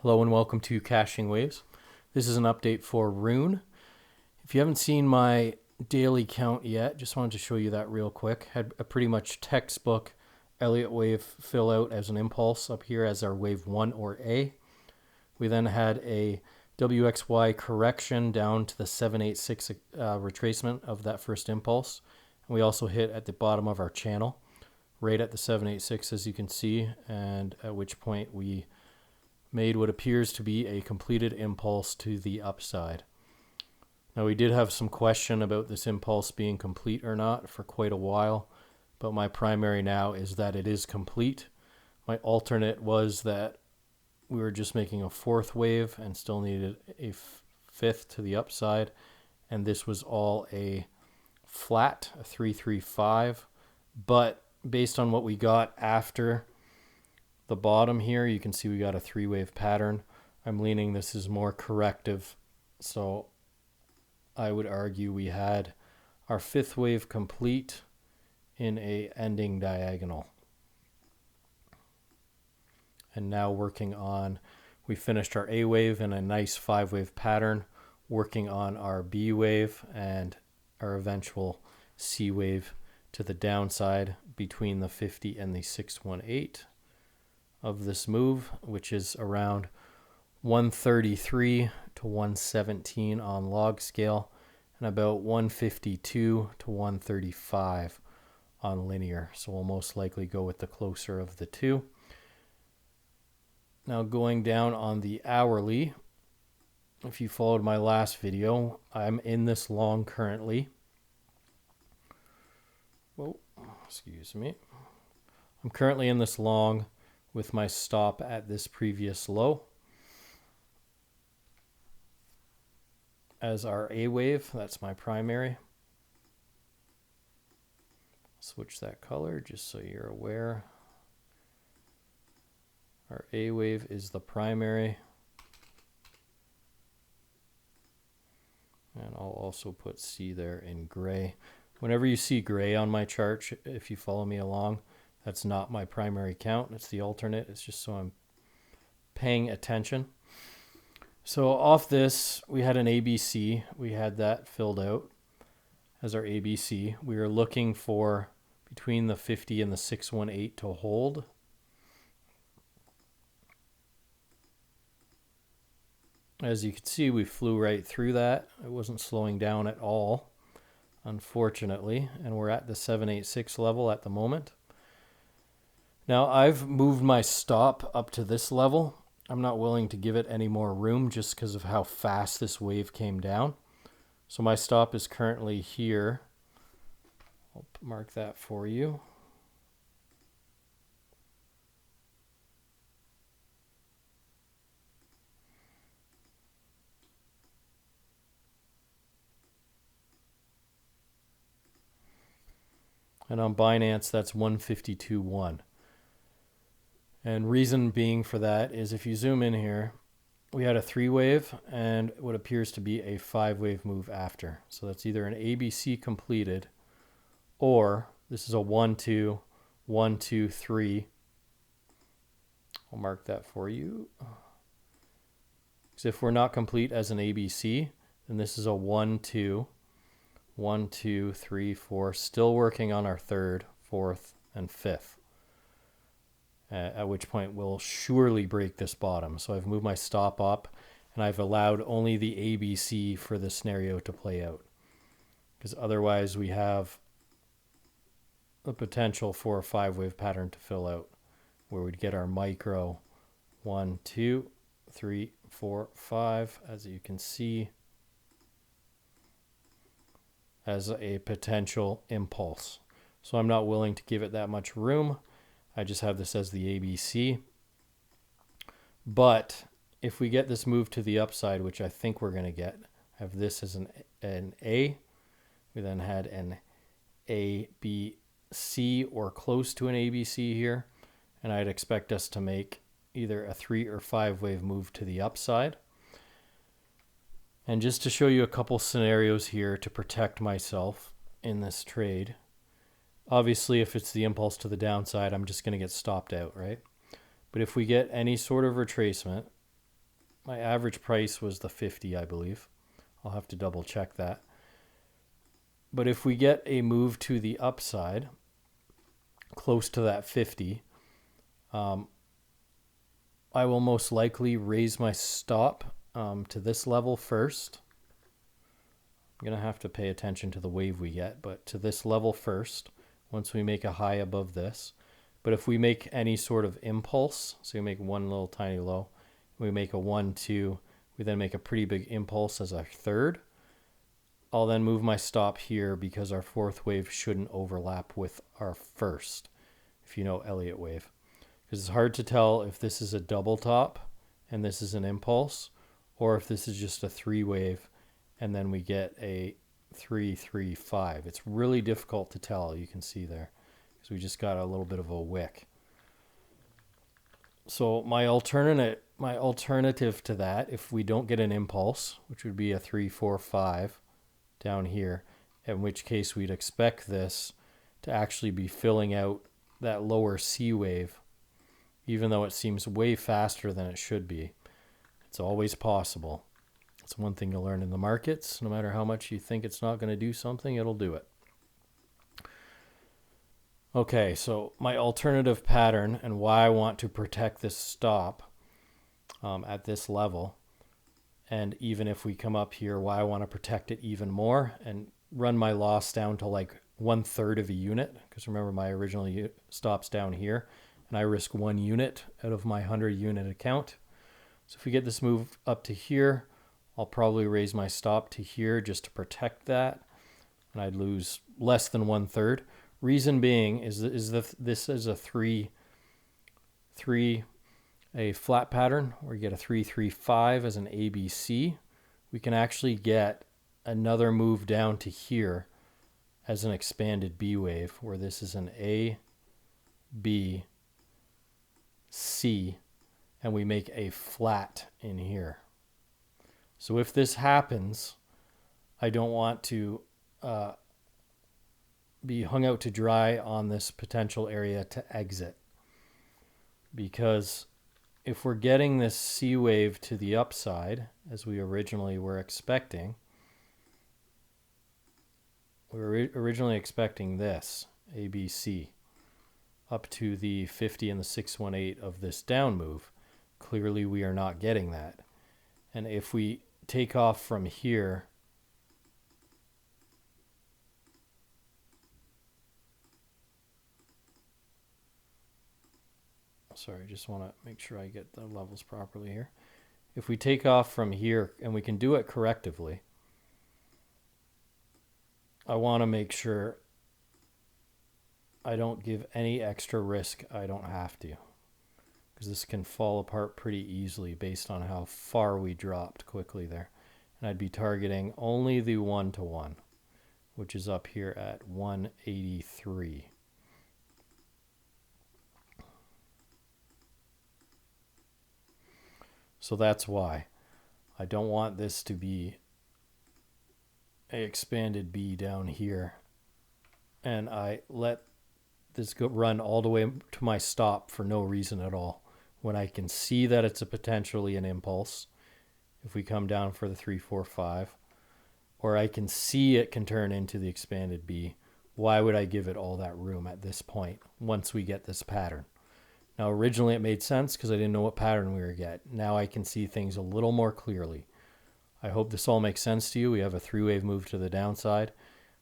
Hello and welcome to Caching Waves. This is an update for Rune. If you haven't seen my daily count yet, just wanted to show you that real quick. Had a pretty much textbook Elliott Wave fill out as an impulse up here as our wave 1 or A. We then had a WXY correction down to the 786 retracement of that first impulse. And we also hit at the bottom of our channel, right at the 786 as you can see, and at which point we made what appears to be a completed impulse to the upside. Now we did have some question about this impulse being complete or not for quite a while, but my primary now is that it is complete. My alternate was that we were just making a fourth wave and still needed a fifth to the upside, and this was all a flat, a 335, but based on what we got after the bottom here, you can see we got a three-wave pattern. I'm leaning this is more corrective, so I would argue we had our fifth wave complete in a ending diagonal. And now working on, we finished our A wave in a nice 5-wave pattern, working on our B wave and our eventual C wave to the downside between the 50 and the 618 of this move, which is around 133 to 117 on log scale and about 152 to 135 on linear. So we'll most likely go with the closer of the two. Now going down on the hourly, if you followed my last video, I'm in this long currently. Whoa, excuse me. I'm currently in this long with my stop at this previous low as our A wave. That's my primary. Switch that color just so you're aware. Our A wave is the primary. And I'll also put C there in gray. Whenever you see gray on my chart, if you follow me along, that's not my primary count. It's the alternate. It's just so I'm paying attention. So off this, we had an ABC. We had that filled out as our ABC. We were looking for between the 50 and the 618 to hold. As you can see, we flew right through that. It wasn't slowing down at all, unfortunately. And we're at the 786 level at the moment. Now I've moved my stop up to this level. I'm not willing to give it any more room just because of how fast this wave came down. So my stop is currently here. I'll mark that for you. And on Binance, that's 152.1. And reason being for that is if you zoom in here, we had a 3-wave and what appears to be a 5-wave move after. So that's either an ABC completed or this is a 1, 2, 1, 2, 3. I'll mark that for you. Because if we're not complete as an ABC, then this is a 1, 2, 1, 2, 3, 4. Still working on our third, fourth, and fifth. At which point we'll surely break this bottom. So I've moved my stop up and I've allowed only the ABC for this scenario to play out. Because otherwise we have the potential for a 5-wave pattern to fill out where we'd get our micro 1, 2, 3, 4, 5, as you can see, as a potential impulse. So I'm not willing to give it that much room. I just have this as the ABC. But if we get this move to the upside, which I think we're going to get, have this as an A. We then had an A, B, C, or close to an ABC here. And I'd expect us to make either a 3 or 5-wave move to the upside. And just to show you a couple scenarios here to protect myself in this trade. Obviously, if it's the impulse to the downside, I'm just going to get stopped out, right? But if we get any sort of retracement, My average price was the 50, I believe. I'll have to double check that. But if we get a move to the upside, close to that 50, I will most likely raise my stop to this level first. I'm going to have to pay attention to the wave we get, but to this level first, once we make a high above this. But if we make any sort of impulse, so we make one little tiny low, we make a 1, 2, we then make a pretty big impulse as our third, I'll then move my stop here because our fourth wave shouldn't overlap with our first, if you know Elliott Wave. Because it's hard to tell if this is a double top and this is an impulse, or if this is just a 3 wave and then we get a 3, 3, 5. It's really difficult to tell, you can see there, because we just got a little bit of a wick. So my alternative to that, if we don't get an impulse, which would be a 3, 4, 5 down here, in which case we'd expect this to actually be filling out that lower C wave, even though it seems way faster than it should be. It's always possible. It's one thing you learn in the markets. No matter how much you think it's not going to do something, it'll do it. Okay, so my alternative pattern and why I want to protect this stop at this level, and even if we come up here, why I want to protect it even more and run my loss down to like 1/3 of a unit, because remember my original stop's down here, and I risk 1 unit out of my 100 unit account. So if we get this move up to here, I'll probably raise my stop to here just to protect that, and I'd lose less than 1/3. Reason being is that this is a 3, a flat pattern, where you get a 3, 3, 5 as an ABC. We can actually get another move down to here as an expanded B wave, where this is an A, B, C, and we make a flat in here. So if this happens, I don't want to be hung out to dry on this potential area to exit, because if we're getting this C wave to the upside, as we originally were expecting, we were originally expecting this, ABC, up to the 50 and the 618 of this down move. Clearly we are not getting that. And if we take off from here, sorry, just want to make sure I get the levels properly here. If we take off from here, and we can do it correctively, I want to make sure I don't give any extra risk I don't have to, because this can fall apart pretty easily based on how far we dropped quickly there. And I'd be targeting only the 1-to-1, which is up here at 183. So that's why I don't want this to be a expanded B down here, and I let this go run all the way to my stop for no reason at all, when I can see that it's a potentially an impulse if we come down for the 3, 4, 5, or I can see it can turn into the expanded B. Why would I give it all that room at this point once we get this pattern? Now, originally it made sense because I didn't know what pattern we were getting. Now I can see things a little more clearly. I hope this all makes sense to you. We have a 3-wave move to the downside.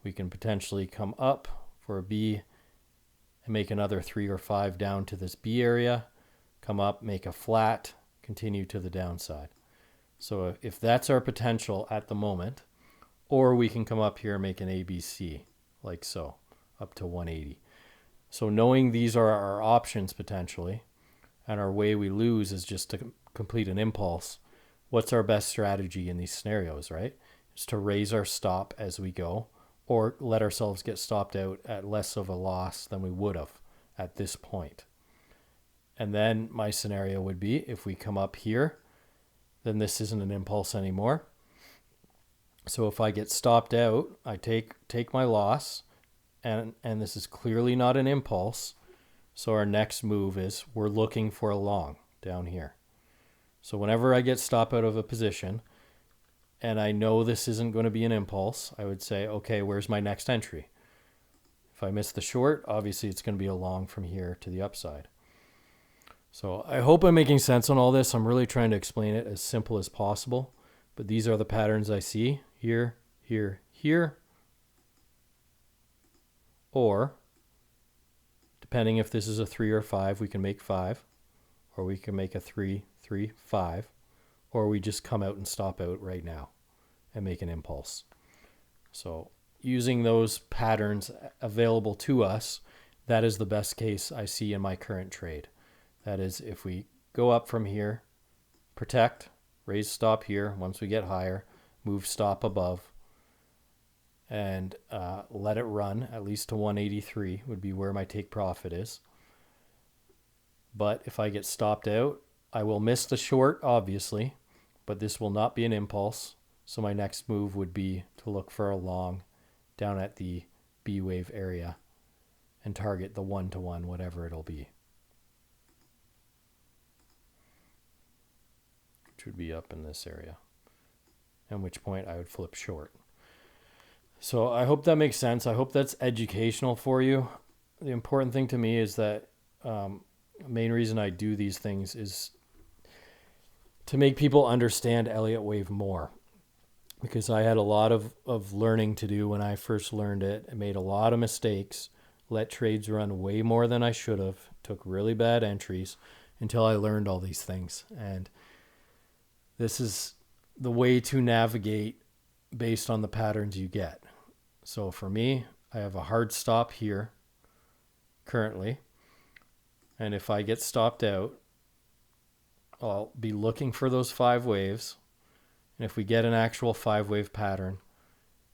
We can potentially come up for a B and make another 3 or 5 down to this B area, come up, make a flat, continue to the downside. So if that's our potential at the moment, or we can come up here and make an ABC, like so, up to 180. So knowing these are our options potentially, and our way we lose is just to complete an impulse, what's our best strategy in these scenarios, right? Is to raise our stop as we go, or let ourselves get stopped out at less of a loss than we would have at this point. And then my scenario would be, if we come up here, then this isn't an impulse anymore. So if I get stopped out, I take my loss, and this is clearly not an impulse. So our next move is we're looking for a long down here. So whenever I get stop out of a position and I know this isn't going to be an impulse, I would say, okay, where's my next entry? If I miss the short, obviously it's going to be a long from here to the upside. So I hope I'm making sense on all this. I'm really trying to explain it as simple as possible. But these are the patterns I see here, here, here. Or, depending if this is a 3 or 5, we can make 5. Or we can make a 3, 3, 5. Or we just come out and stop out right now and make an impulse. So using those patterns available to us, that is the best case I see in my current trade. That is, if we go up from here, protect, raise stop here. Once we get higher, move stop above, and let it run at least to 183 would be where my take profit is. But if I get stopped out, I will miss the short, obviously, but this will not be an impulse. So my next move would be to look for a long down at the B wave area and target the 1-to-1, whatever it'll be. Which would be up in this area. At which point I would flip short. So I hope that makes sense. I hope that's educational for you. The important thing to me is that the main reason I do these things is to make people understand Elliott Wave more. Because I had a lot of learning to do when I first learned it. I made a lot of mistakes, let trades run way more than I should have, took really bad entries until I learned all these things. And this is the way to navigate based on the patterns you get. So for me, I have a hard stop here currently. And if I get stopped out, I'll be looking for those 5 waves. And if we get an actual 5-wave pattern,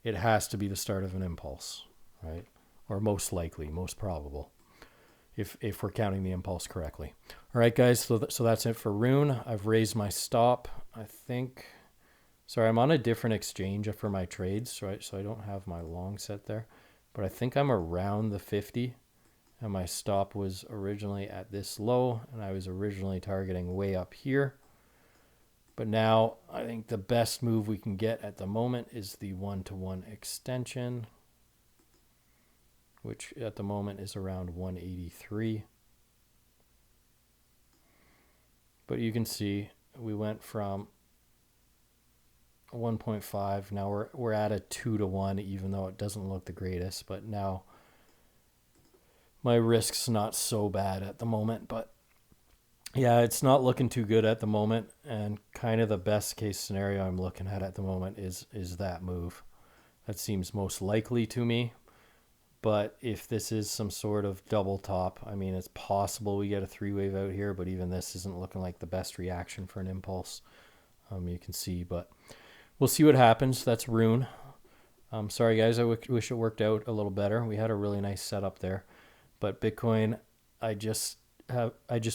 it has to be the start of an impulse, right? Or most likely, most probable, if we're counting the impulse correctly. All right, guys, so that's it for Rune. I've raised my stop, I think. Sorry, I'm on a different exchange for my trades, right? So I don't have my long set there. But I think I'm around the 50. And my stop was originally at this low. And I was originally targeting way up here. But now I think the best move we can get at the moment is the 1-to-1 extension, which at the moment is around 183. But you can see we went from 1.5. Now we're at a 2-to-1, even though it doesn't look the greatest. But now my risk's not so bad at the moment. But yeah, it's not looking too good at the moment, and kind of the best case scenario I'm looking at the moment is that move. That seems most likely to me, but if this is some sort of double top, I mean, it's possible we get a 3-wave out here, but even this isn't looking like the best reaction for an impulse, you can see, but we'll see what happens. That's Rune. Sorry, guys, I wish it worked out a little better. We had a really nice setup there, but Bitcoin, I just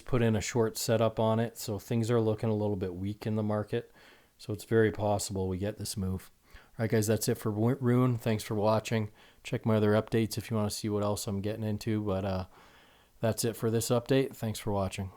put in a short setup on it, so things are looking a little bit weak in the market. So it's very possible we get this move. All right, guys, that's it for Rune. Thanks for watching. Check my other updates if you want to see what else I'm getting into. But that's it for this update. Thanks for watching.